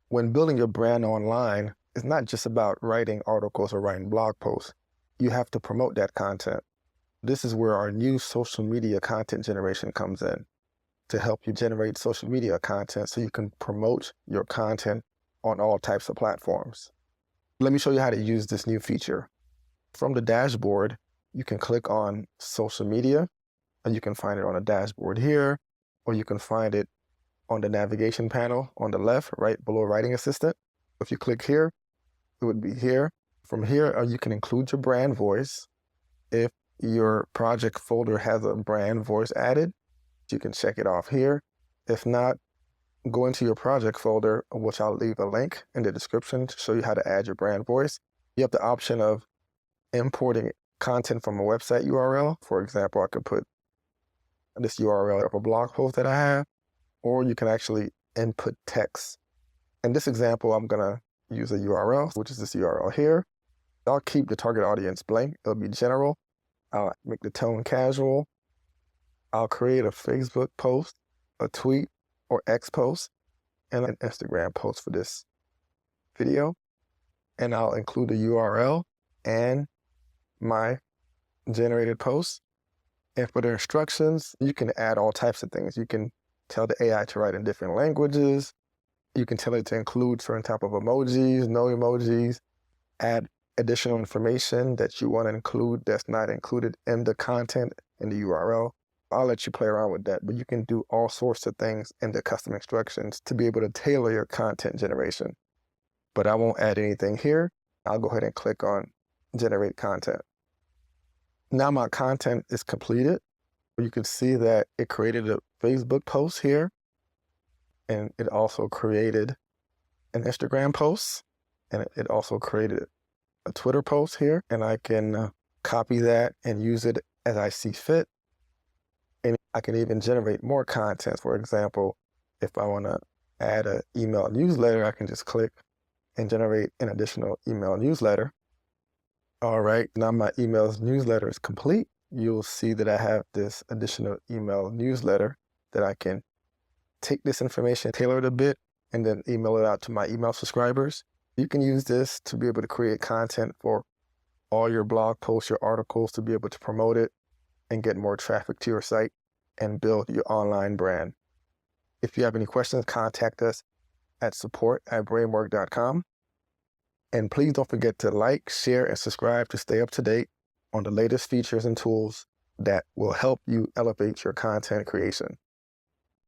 When building your brand online, it's not just about writing articles or writing blog posts. You have to promote that content. This is where our new social media content generation comes in to help you generate social media content so you can promote your content on all types of platforms. Let me show you how to use this new feature. From the dashboard, you can click on social media and you can find it on the dashboard here, or you can find it on the navigation panel on the left, right below Writing Assistant. If you click here, it would be here. From here, you can include your brand voice. If your project folder has a brand voice added, you can check it off here. If not, go into your project folder, which I'll leave a link in the description to show you how to add your brand voice. You have the option of importing content from a website URL. For example, I could put this URL of a blog post that I have, or you can actually input text. In this example, I'm gonna use a URL, which is this URL here. I'll keep the target audience blank. It'll be general. I'll make the tone casual. I'll create a Facebook post, a tweet, or X post, and an Instagram post for this video. And I'll include the URL and my generated post. And for the instructions, you can add all types of things. You can tell the AI to write in different languages. You can tell it to include certain type of emojis, no emojis, add additional information that you want to include that's not included in the content in the URL. I'll let you play around with that, but you can do all sorts of things in the custom instructions to be able to tailor your content generation. But I won't add anything here. I'll go ahead and click on Generate Content. Now my content is completed. You can see that it created a Facebook post here, and it also created an Instagram post, and it also created a Twitter post here, and I can copy that and use it as I see fit. And I can even generate more content. For example, if I want to add an email newsletter, I can just click and generate an additional email newsletter. All right, now my email newsletter is complete. You'll see that I have this additional email newsletter that I can take this information, tailor it a bit, and then email it out to my email subscribers. You can use this to be able to create content for all your blog posts, your articles, to be able to promote it and get more traffic to your site and build your online brand. If you have any questions, contact us at support@bramework.com. And please don't forget to like, share, and subscribe to stay up to date on the latest features and tools that will help you elevate your content creation.